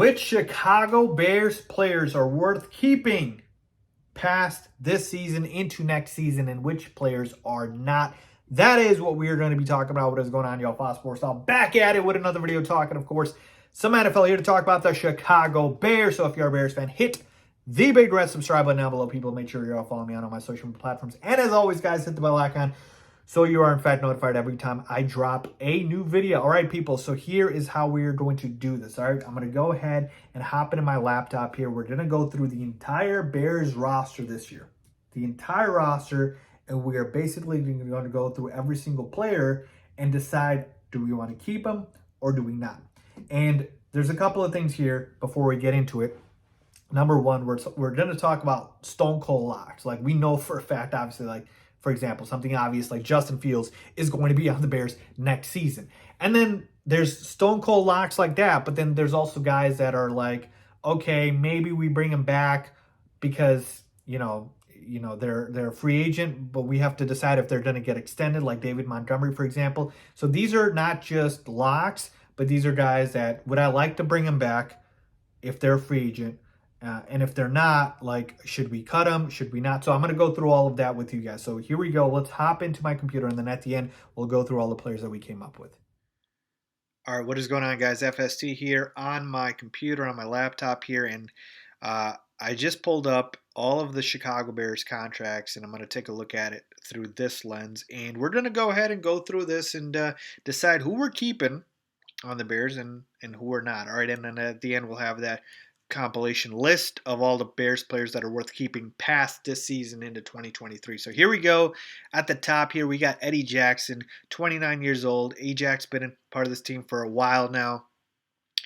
Which Chicago Bears players are worth keeping past this season into next season, and which players are not? That is what we are going to be talking about. What is going on, y'all? Faiz Sports Style back at it with another video talking, of course, some NFL here to talk about the Chicago Bears. So if you're a Bears fan, hit the big red subscribe button down below, people. Make sure you're all following me on all my social media platforms. And as always, guys, hit the bell icon so you are, in fact, notified every time I drop a new video. All right, people, so here is how we are going to do this, all right? I'm going to go ahead and hop into my laptop here. We're going to go through the entire Bears roster this year, the entire roster, and we are basically going to go through every single player and decide, do we want to keep them or do we not? And there's a couple of things here before we get into it. Number one, we're going to talk about stone cold locks. Like, we know for a fact, obviously, like, for example, something obvious like Justin Fields is going to be on the Bears next season. And then there's stone cold locks like that, but then there's also guys that are like, okay, maybe we bring him back because, they're a free agent, but we have to decide if they're going to get extended, like David Montgomery, for example. So these are not just locks, but these are guys that would I like to bring them back if they're a free agent. And if they're not, like, should we cut them? Should we not? So I'm going to go through all of that with you guys. So here we go. Let's hop into my computer, and then at the end, we'll go through all the players that we came up with. All right, what is going on, guys? FST here on my computer, on my laptop here, and I just pulled up all of the Chicago Bears contracts, and I'm going to take a look at it through this lens. And we're going to go ahead and go through this and decide who we're keeping on the Bears and who we're not. All right, and then at the end, we'll have that compilation list of all the Bears players that are worth keeping past this season into 2023. So here we go. At the top here, we got Eddie Jackson, 29 years old. Ajax been a part of this team for a while now,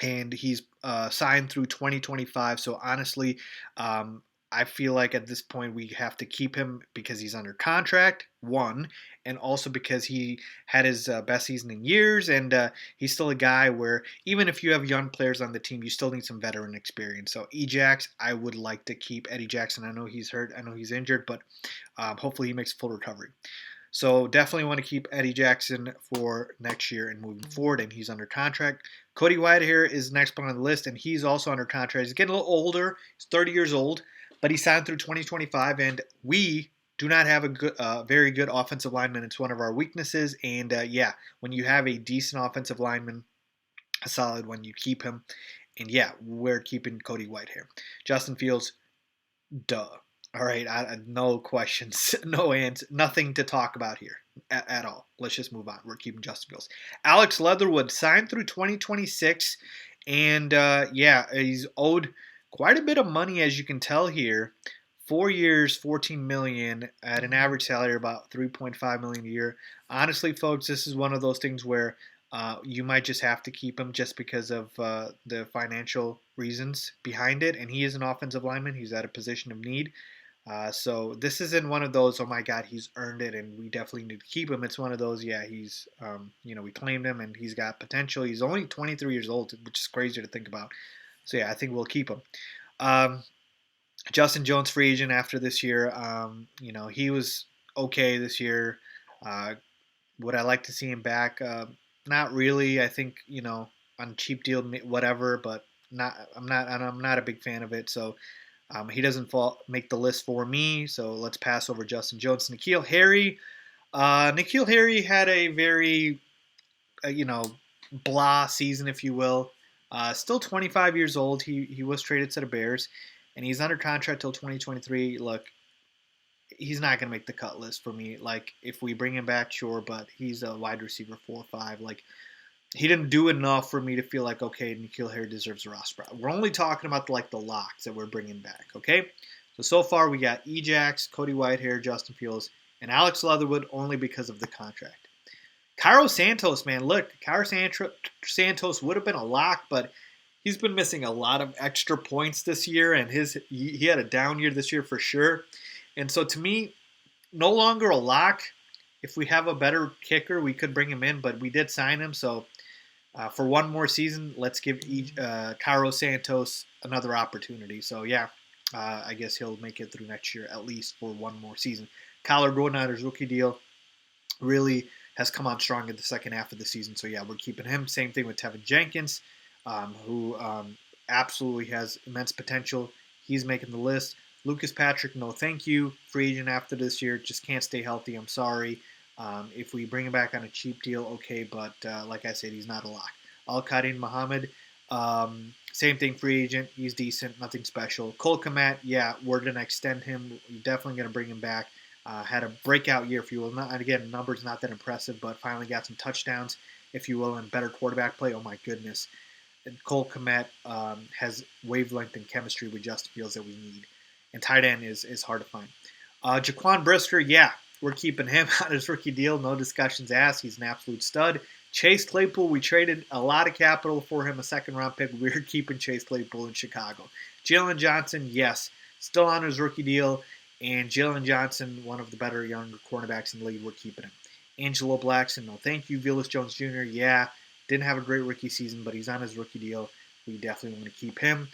and he's signed through 2025. So honestly, I feel like at this point we have to keep him because he's under contract, one, and also because he had his best season in years, and he's still a guy where even if you have young players on the team, you still need some veteran experience. So Ajax, I would like to keep Eddie Jackson. I know he's hurt, I know he's injured, but hopefully he makes full recovery. So definitely want to keep Eddie Jackson for next year and moving forward, and he's under contract. Cody Whitehair is next one on the list, and he's also under contract. He's getting a little older. He's 30 years old. But he signed through 2025, and we do not have a very good offensive lineman. It's one of our weaknesses, and when you have a decent offensive lineman, a solid one, you keep him. And we're keeping Cody Whitehair. Justin Fields, duh. All right, no questions, no answer, nothing to talk about here at all. Let's just move on. We're keeping Justin Fields. Alex Leatherwood signed through 2026, and he's owed quite a bit of money, as you can tell here. 4 years, $14 million at an average salary of about $3.5 million a year. Honestly, folks, this is one of those things where you might just have to keep him just because of the financial reasons behind it. And he is an offensive lineman. He's at a position of need. So this isn't one of those, oh my God, he's earned it and we definitely need to keep him. It's one of those, he's, we claimed him and he's got potential. He's only 23 years old, which is crazy to think about. So I think we'll keep him. Justin Jones, free agent after this year. He was okay this year. Would I like to see him back? Not really. I think on cheap deal, whatever. But I'm not a big fan of it. So he doesn't make the list for me. So let's pass over Justin Jones. N'Keal Harry. N'Keal Harry had a very blah season, if you will. Still 25 years old. He was traded to the Bears, and he's under contract till 2023. Look, he's not going to make the cut list for me. Like, if we bring him back, sure, but he's a wide receiver 4 or 5. Like, he didn't do enough for me to feel like, okay, N'Keal Harry deserves a roster spot. We're only talking about the locks that we're bringing back, okay? So far we got Ajax, Cody Whitehair, Justin Fields, and Alex Leatherwood only because of the contract. Cairo Santos, man, look, Cairo Santos would have been a lock, but he's been missing a lot of extra points this year, and he had a down year this year for sure. And so to me, no longer a lock. If we have a better kicker, we could bring him in, but we did sign him. So for one more season, let's give Cairo Santos another opportunity. So I guess he'll make it through next year at least for one more season. Kyler Gordon on his rookie deal really has come on strong in the second half of the season. So we're keeping him. Same thing with Tevin Jenkins, who absolutely has immense potential. He's making the list. Lucas Patrick, no thank you. Free agent after this year, just can't stay healthy. I'm sorry. If we bring him back on a cheap deal, okay, but like I said, he's not a lock. Al-Qadim Muhammad, same thing, free agent. He's decent, nothing special. Cole Kmet, yeah, we're going to extend him. We're definitely going to bring him back. Had a breakout year, if you will. Not, again, numbers not that impressive, but finally got some touchdowns, if you will, and better quarterback play. Oh, my goodness. And Cole Kmet has wavelength and chemistry with Justin Fields that we need. And tight end is hard to find. Jaquan Brisker, yeah, we're keeping him on his rookie deal. No discussions asked. He's an absolute stud. Chase Claypool, we traded a lot of capital for him, a second-round pick. We're keeping Chase Claypool in Chicago. Jalen Johnson, yes, still on his rookie deal. And Jalen Johnson, one of the better younger cornerbacks in the league, we're keeping him. Angelo Blackson, no thank you. Velus Jones Jr., yeah, didn't have a great rookie season, but he's on his rookie deal. We definitely want to keep him.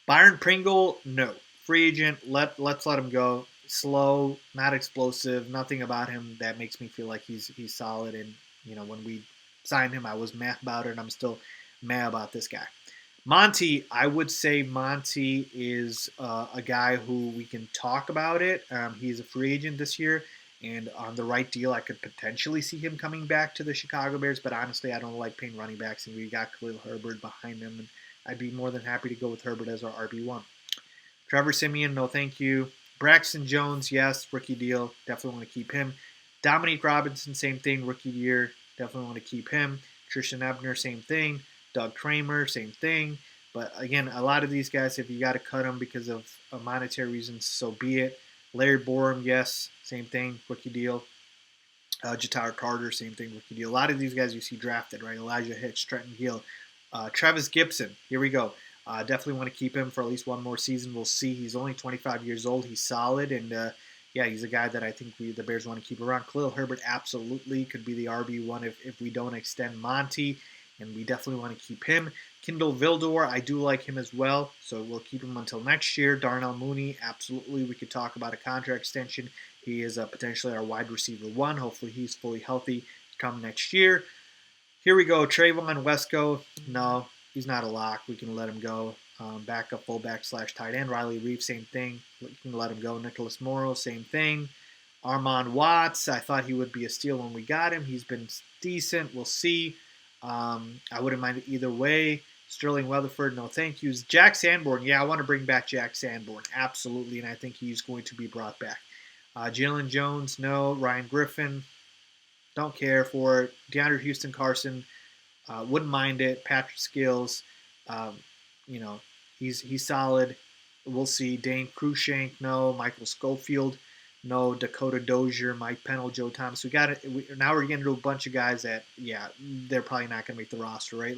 Byron Pringle, no. Free agent, let's let him go. Slow, not explosive, nothing about him that makes me feel like he's solid. And, when we signed him, I was mad about it, and I'm still mad about this guy. Monty, I would say Monty is a guy who we can talk about it. He's a free agent this year, and on the right deal, I could potentially see him coming back to the Chicago Bears, but honestly, I don't like paying running backs, and we got Khalil Herbert behind him, and I'd be more than happy to go with Herbert as our RB1. Trevor Siemian, no thank you. Braxton Jones, yes, rookie deal, definitely want to keep him. Dominique Robinson, same thing, rookie year, definitely want to keep him. Tristan Ebner, same thing. Doug Kramer, same thing. But again, a lot of these guys, if you got to cut them because of monetary reasons, so be it. Larry Borum, yes, same thing, rookie deal. Jatara Carter, same thing, rookie deal. A lot of these guys you see drafted, right? Elijah Hicks, Trenton Gill. Travis Gibson, here we go. Definitely want to keep him for at least one more season. We'll see. He's only 25 years old. He's solid, and he's a guy that I think the Bears want to keep around. Khalil Herbert absolutely could be the RB1 if we don't extend Monty, and we definitely want to keep him. Kindle Vildor, I do like him as well, so we'll keep him until next year. Darnell Mooney, absolutely. We could talk about a contract extension. He is potentially our wide receiver 1. Hopefully he's fully healthy come next year. Here we go. Trayvon Wesco, no, he's not a lock. We can let him go. Backup fullback / tight end. Riley Reeve, same thing. We can let him go. Nicholas Morrow, same thing. Armand Watts, I thought he would be a steal when we got him. He's been decent. We'll see. I wouldn't mind it either way. Sterling Weatherford, no thank yous. Jack Sanborn, yeah, I want to bring back Jack Sanborn. Absolutely, and I think he's going to be brought back. Jalen Jones, no. Ryan Griffin, don't care for it. DeAndre Houston Carson, wouldn't mind it. Patrick Skills, he's solid. We'll see. Dane Cruikshank, no. Michael Schofield, no. Dakota Dozier, Mike Pennell, Joe Thomas. Now we're getting to a bunch of guys that, they're probably not going to make the roster, right?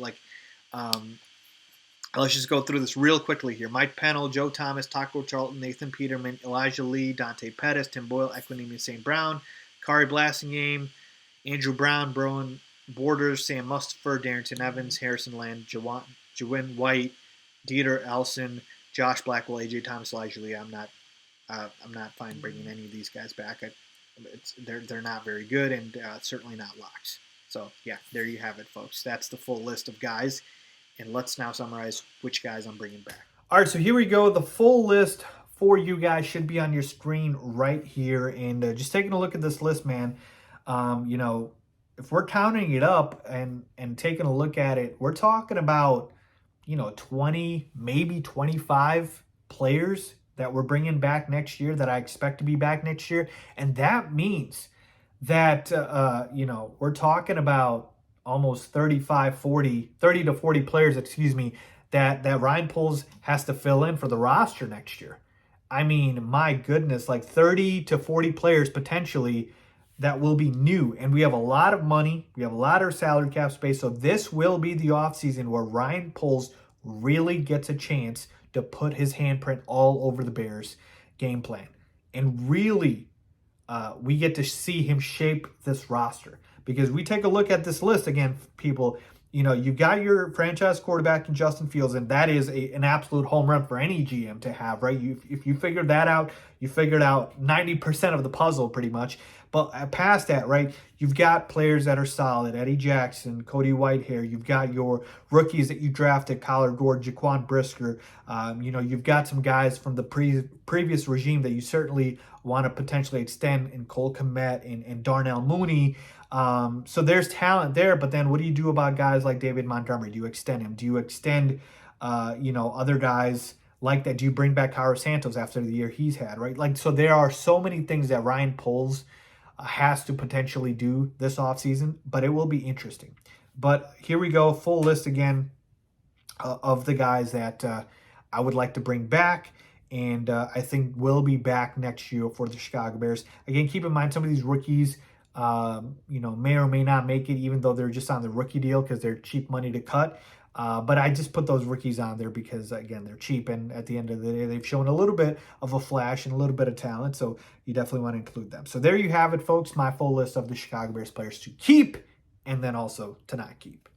Let's just go through this real quickly here. Mike Pennell, Joe Thomas, Taco Charlton, Nathan Peterman, Elijah Lee, Dante Pettis, Tim Boyle, Equinemius St. Brown, Kari Blasingame, Andrew Brown, Broen Borders, Sam Mustipher, Darrington Evans, Harrison Land, Jawin White, Dieter Elson, Josh Blackwell, AJ Thomas, Elijah Lee. I'm not fine bringing any of these guys back. They're not very good, and certainly not locks. So yeah, there you have it, folks. That's the full list of guys, and let's now summarize which guys I'm bringing back. All right, so here we go. The full list for you guys should be on your screen right here, and just taking a look at this list, man. If we're counting it up and taking a look at it, we're talking about 20, maybe 25 players that we're bringing back next year that I expect to be back next year. And that means that, we're talking about almost 30 to 40 players, that Ryan Poles has to fill in for the roster next year. I mean, my goodness, like 30 to 40 players potentially that will be new. And we have a lot of money. We have a lot of salary cap space. So this will be the offseason where Ryan Poles really gets a chance to put his handprint all over the Bears game plan. And really, we get to see him shape this roster. Because we take a look at this list, again, people, You've got your franchise quarterback in Justin Fields, and that is an absolute home run for any GM to have, right? If you figured that out, you figured out 90% of the puzzle pretty much. But past that, right, you've got players that are solid. Eddie Jackson, Cody Whitehair. You've got your rookies that you drafted, Kyler Gordon, Jaquan Brisker. You've got some guys from the previous regime that you certainly want to potentially extend in Cole Kmet and Darnell Mooney. So there's talent there, but then what do you do about guys like David Montgomery? Do you extend him? Do you extend, other guys like that? Do you bring back Cairo Santos after the year he's had, right? Like, so there are so many things that Ryan Poles has to potentially do this offseason, but it will be interesting. But here we go, full list again of the guys that I would like to bring back. And I think will be back next year for the Chicago Bears. Again, keep in mind some of these rookies, may or may not make it, even though they're just on the rookie deal because they're cheap money to cut. But I just put those rookies on there because, again, they're cheap. And at the end of the day, they've shown a little bit of a flash and a little bit of talent. So you definitely want to include them. So there you have it, folks. My full list of the Chicago Bears players to keep and then also to not keep.